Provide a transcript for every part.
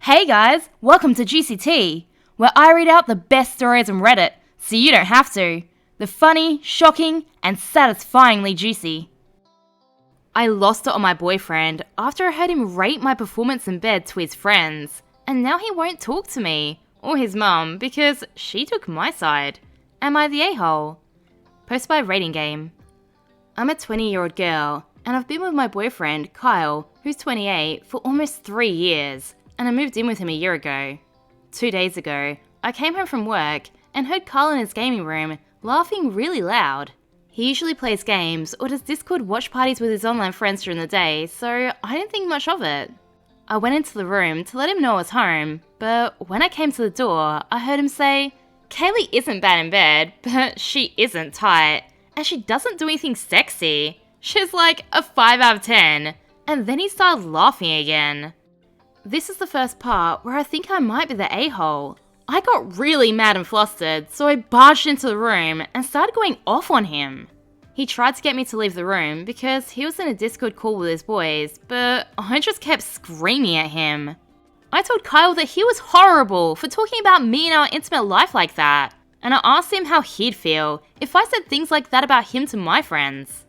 Hey guys, welcome to Juicy Tea, where I read out the best stories on Reddit, so you don't have to. The funny, shocking, and satisfyingly juicy. I lost it on my boyfriend after I heard him rate my performance in bed to his friends, and now he won't talk to me, or his mum, because she took my side. Am I the a-hole? Posted by Rating Game. I'm a 20-year-old girl, and I've been with my boyfriend, Kyle, who's 28, for almost 3 years. And I moved in with him a year ago. 2 days ago, I came home from work and heard Carl in his gaming room laughing really loud. He usually plays games or does Discord watch parties with his online friends during the day, so I didn't think much of it. I went into the room to let him know I was home, but when I came to the door, I heard him say, "Kaylee isn't bad in bed, but she isn't tight, and she doesn't do anything sexy. She's like a 5 out of 10, and then he started laughing again. This is the first part where I think I might be the a-hole. I got really mad and flustered, so I barged into the room and started going off on him. He tried to get me to leave the room because he was in a Discord call with his boys, but I just kept screaming at him. I told Kyle that he was horrible for talking about me and our intimate life like that, and I asked him how he'd feel if I said things like that about him to my friends.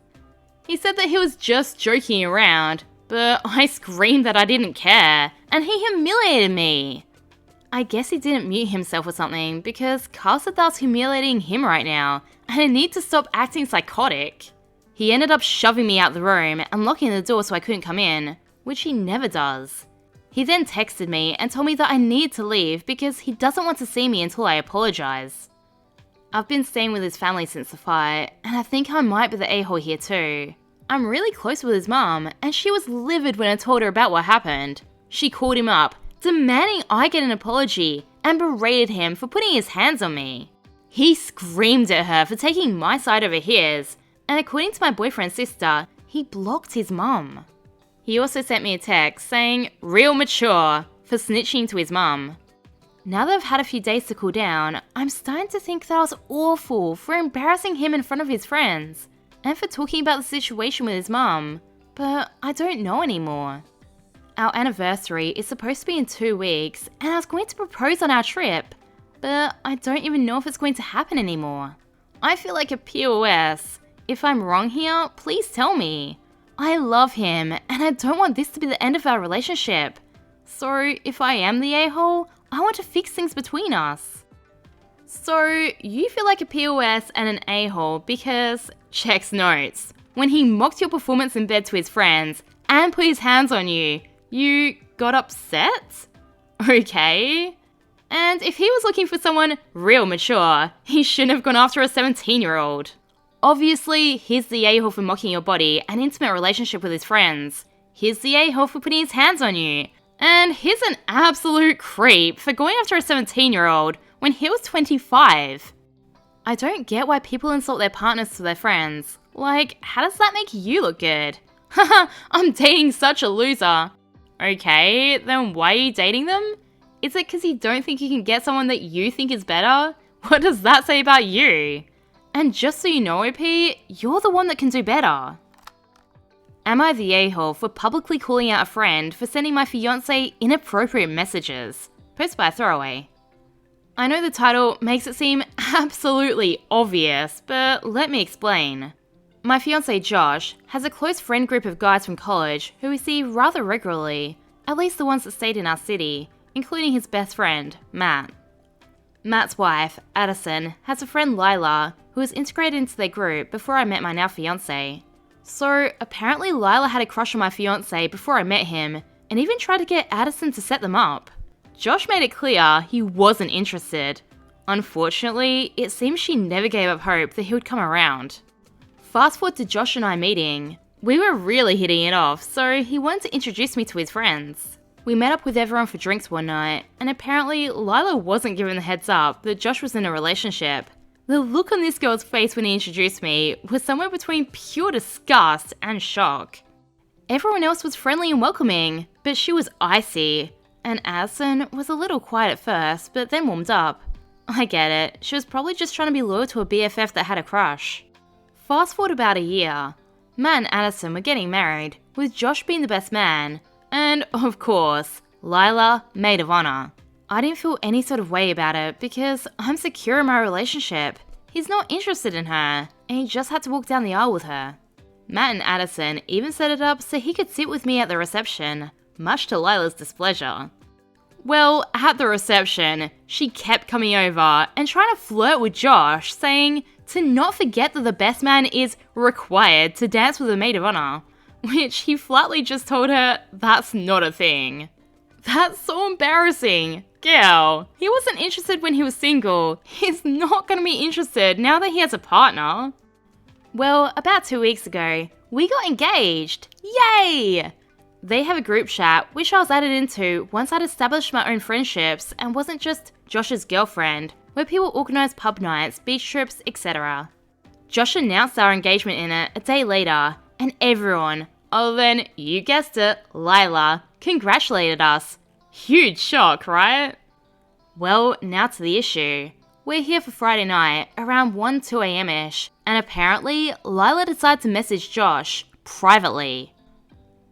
He said that he was just joking around, but I screamed that I didn't care, and he humiliated me. I guess he didn't mute himself or something, because Carl said that I was humiliating him right now, and I need to stop acting psychotic. He ended up shoving me out the room and locking the door so I couldn't come in, which he never does. He then texted me and told me that I need to leave because he doesn't want to see me until I apologize. I've been staying with his family since the fight, and I think I might be the a-hole here too. I'm really close with his mum, and she was livid when I told her about what happened. She called him up, demanding I get an apology, and berated him for putting his hands on me. He screamed at her for taking my side over his, and according to my boyfriend's sister, he blocked his mum. He also sent me a text saying, "Real mature," for snitching to his mum. Now that I've had a few days to cool down, I'm starting to think that I was awful for embarrassing him in front of his friends, and for talking about the situation with his mum, but I don't know anymore. Our anniversary is supposed to be in 2 weeks, and I was going to propose on our trip, but I don't even know if it's going to happen anymore. I feel like a POS. If I'm wrong here, please tell me. I love him, and I don't want this to be the end of our relationship. So if I am the a-hole, I want to fix things between us. So you feel like a POS and an a-hole because, checks notes, when he mocked your performance in bed to his friends and put his hands on you, you got upset? Okay. And if he was looking for someone real mature, he shouldn't have gone after a 17-year-old. Obviously, he's the a-hole for mocking your body and intimate relationship with his friends. He's the a-hole for putting his hands on you. And he's an absolute creep for going after a 17-year-old when he was 25. I don't get why people insult their partners to their friends. Like, how does that make you look good? Haha, I'm dating such a loser. Okay, then why are you dating them? Is it because you don't think you can get someone that you think is better? What does that say about you? And just so you know, OP, you're the one that can do better. Am I the a-hole for publicly calling out a friend for sending my fiancé inappropriate messages? Posted by a throwaway. I know the title makes it seem absolutely obvious, but let me explain. My fiancé Josh has a close friend group of guys from college who we see rather regularly, at least the ones that stayed in our city, including his best friend, Matt. Matt's wife, Addison, has a friend Lila, who was integrated into their group before I met my now fiancé. So apparently Lila had a crush on my fiancé before I met him, and even tried to get Addison to set them up. Josh made it clear he wasn't interested. Unfortunately, it seems she never gave up hope that he would come around. Fast forward to Josh and I meeting. We were really hitting it off, so he wanted to introduce me to his friends. We met up with everyone for drinks one night, and apparently Lila wasn't given the heads up that Josh was in a relationship. The look on this girl's face when he introduced me was somewhere between pure disgust and shock. Everyone else was friendly and welcoming, but she was icy, and Addison was a little quiet at first, but then warmed up. I get it, she was probably just trying to be loyal to a BFF that had a crush. Fast forward about a year. Matt and Addison were getting married, with Josh being the best man, and of course, Lila, maid of honor. I didn't feel any sort of way about it because I'm secure in my relationship. He's not interested in her, and he just had to walk down the aisle with her. Matt and Addison even set it up so he could sit with me at the reception, much to Lila's displeasure. Well, at the reception, she kept coming over and trying to flirt with Josh, saying to not forget that the best man is required to dance with a maid of honor, which he flatly just told her that's not a thing. That's so embarrassing. Girl, he wasn't interested when he was single. He's not gonna be interested now that he has a partner. Well, about 2 weeks ago, we got engaged. Yay! They have a group chat, which I was added into once I'd established my own friendships and wasn't just Josh's girlfriend, where people organise pub nights, beach trips, etc. Josh announced our engagement in it a day later, and everyone, other than, you guessed it, Lila, congratulated us. Huge shock, right? Well, now to the issue. We're here for Friday night, around 1-2 am-ish, and apparently, Lila decided to message Josh, privately.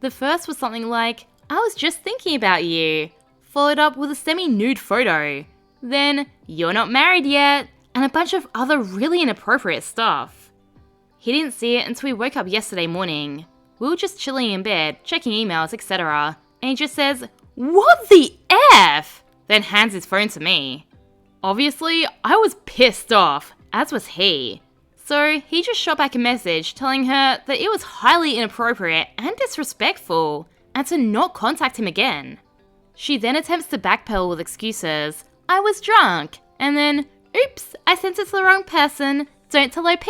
The first was something like, I was just thinking about you, followed up with a semi-nude photo. Then, you're not married yet, and a bunch of other really inappropriate stuff. He didn't see it until we woke up yesterday morning. We were just chilling in bed, checking emails, etc. And he just says, "What the F?" Then hands his phone to me. Obviously, I was pissed off, as was he. So he just shot back a message telling her that it was highly inappropriate and disrespectful, and to not contact him again. She then attempts to backpedal with excuses. I was drunk, and then, oops, I sent it to the wrong person, don't tell OP.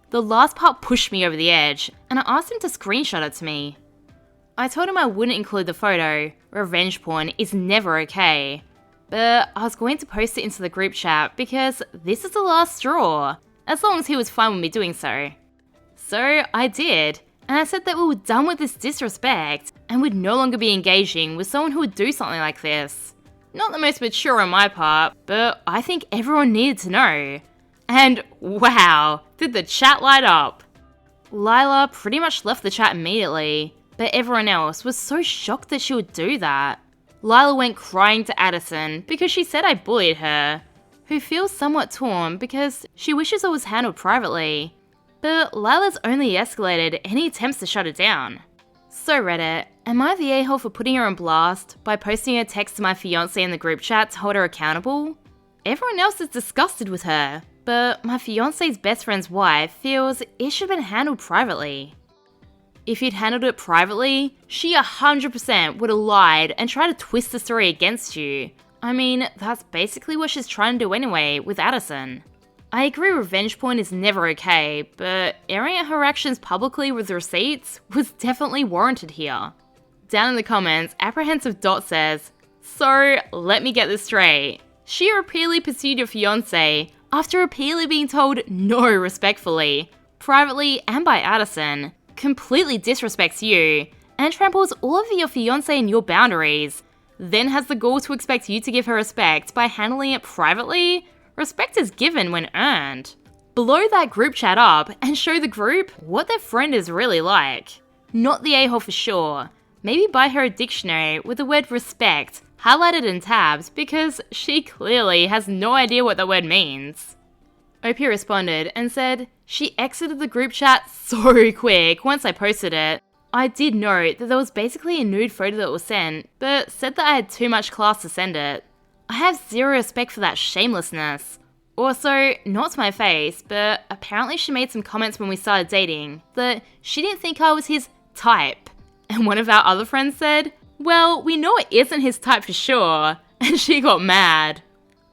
The last part pushed me over the edge, and I asked him to screenshot it to me. I told him I wouldn't include the photo, revenge porn is never okay. But I was going to post it into the group chat because this is the last straw, as long as he was fine with me doing so. So I did, and I said that we were done with this disrespect and would no longer be engaging with someone who would do something like this. Not the most mature on my part, but I think everyone needed to know. And wow, did the chat light up. Lila pretty much left the chat immediately, but everyone else was so shocked that she would do that. Lila went crying to Addison because she said I bullied her, who feels somewhat torn because she wishes it was handled privately. But Lila's only escalated any attempts to shut it down. So Reddit, am I the a-hole for putting her on blast by posting a text to my fiancé in the group chat to hold her accountable? Everyone else is disgusted with her, but my fiancé's best friend's wife feels it should have been handled privately. If you'd handled it privately, she 100% would have lied and tried to twist the story against you. I mean, that's basically what she's trying to do anyway with Addison. I agree revenge porn is never okay, but airing out her actions publicly with receipts was definitely warranted here. Down in the comments, Apprehensive Dot says, so, let me get this straight. She repeatedly pursued your fiancé after repeatedly being told no respectfully, privately and by Addison, completely disrespects you, and tramples all over your fiancé and your boundaries, then has the gall to expect you to give her respect by handling it privately? Respect is given when earned. Blow that group chat up and show the group what their friend is really like. Not the a-hole for sure. Maybe buy her a dictionary with the word respect highlighted in tabs because she clearly has no idea what that word means. OP responded and said, she exited the group chat so quick once I posted it. I did note that there was basically a nude photo that was sent, but said that I had too much class to send it. I have zero respect for that shamelessness. Also, not to my face, but apparently she made some comments when we started dating that she didn't think I was his type. And one of our other friends said, well, we know it isn't his type for sure, and she got mad.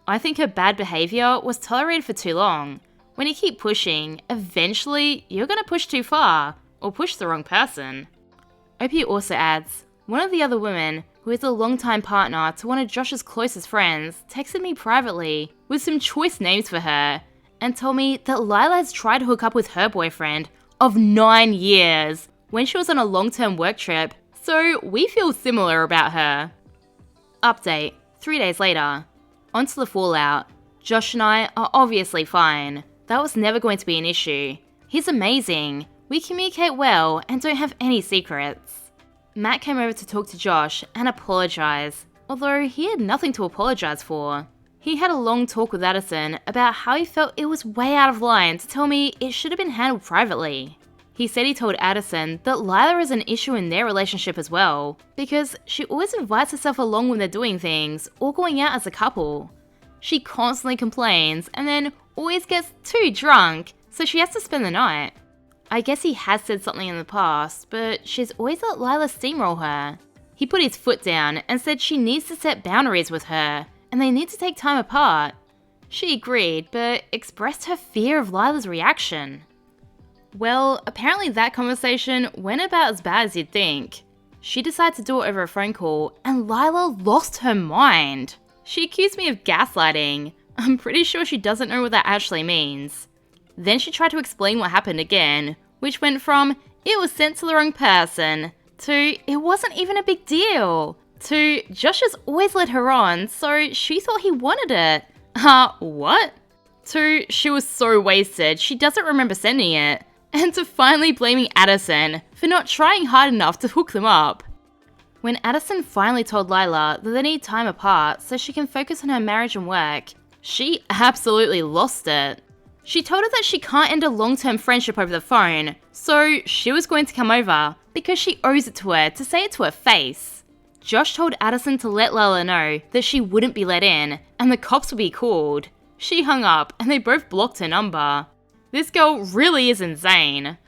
I think her bad behaviour was tolerated for too long. When you keep pushing, eventually you're gonna push too far, or push the wrong person. OP also adds, one of the other women, who is a longtime partner to one of Josh's closest friends, texted me privately with some choice names for her, and told me that Lila has tried to hook up with her boyfriend of 9 years when she was on a long-term work trip, so we feel similar about her. Update, 3 days later. Onto the fallout. Josh and I are obviously fine. That was never going to be an issue. He's amazing. We communicate well and don't have any secrets. Matt came over to talk to Josh and apologise, although he had nothing to apologise for. He had a long talk with Addison about how he felt it was way out of line to tell me it should have been handled privately. He said he told Addison that Lila is an issue in their relationship as well, because she always invites herself along when they're doing things or going out as a couple. She constantly complains and then always gets too drunk, so she has to spend the night. I guess he has said something in the past, but she's always let Lila steamroll her. He put his foot down and said she needs to set boundaries with her, and they need to take time apart. She agreed, but expressed her fear of Lila's reaction. Well, apparently that conversation went about as bad as you'd think. She decided to do it over a phone call, and Lila lost her mind. She accused me of gaslighting. I'm pretty sure she doesn't know what that actually means. Then she tried to explain what happened again, which went from, it was sent to the wrong person, to, it wasn't even a big deal, to, Josh has always led her on, so she thought he wanted it. What? To, she was so wasted, she doesn't remember sending it. And to finally blaming Addison for not trying hard enough to hook them up. When Addison finally told Lila that they need time apart so she can focus on her marriage and work, she absolutely lost it. She told her that she can't end a long-term friendship over the phone, so she was going to come over because she owes it to her to say it to her face. Josh told Addison to let Lila know that she wouldn't be let in and the cops would be called. She hung up and they both blocked her number. This girl really is insane.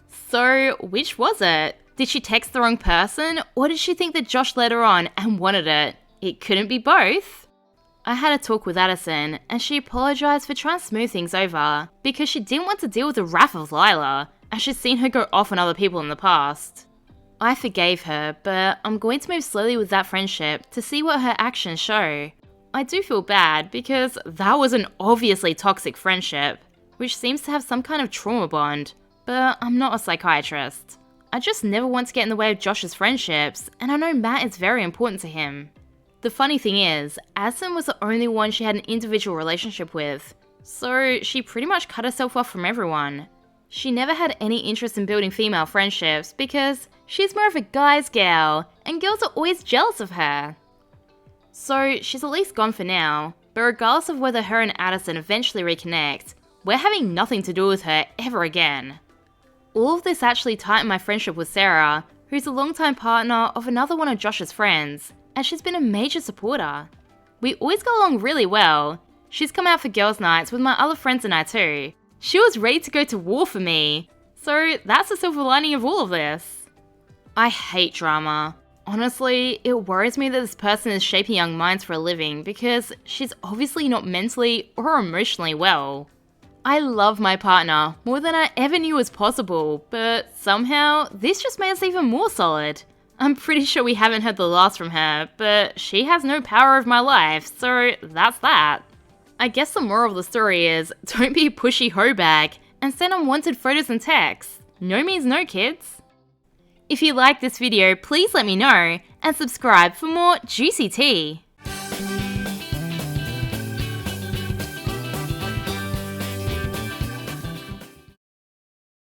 So, which was it? Did she text the wrong person, or did she think that Josh led her on and wanted it? It couldn't be both. I had a talk with Addison, and she apologised for trying to smooth things over, because she didn't want to deal with the wrath of Lila, as she'd seen her go off on other people in the past. I forgave her, but I'm going to move slowly with that friendship to see what her actions show. I do feel bad, because that was an obviously toxic friendship, which seems to have some kind of trauma bond, but I'm not a psychiatrist. I just never want to get in the way of Josh's friendships, and I know Matt is very important to him. The funny thing is, Addison was the only one she had an individual relationship with, so she pretty much cut herself off from everyone. She never had any interest in building female friendships because she's more of a guy's gal, and girls are always jealous of her. So she's at least gone for now, but regardless of whether her and Addison eventually reconnect, we're having nothing to do with her ever again. All of this actually tightened my friendship with Sarah, who's a longtime partner of another one of Josh's friends, and she's been a major supporter. We always go along really well. She's come out for girls' nights with my other friends and I too. She was ready to go to war for me. So that's the silver lining of all of this. I hate drama. Honestly, it worries me that this person is shaping young minds for a living because she's obviously not mentally or emotionally well. I love my partner more than I ever knew was possible, but somehow this just made us even more solid. I'm pretty sure we haven't heard the last from her, but she has no power over my life, so that's that. I guess the moral of the story is, don't be a pushy hoe bag and send unwanted photos and texts. No means no, kids. If you liked this video, please let me know and subscribe for more juicy tea.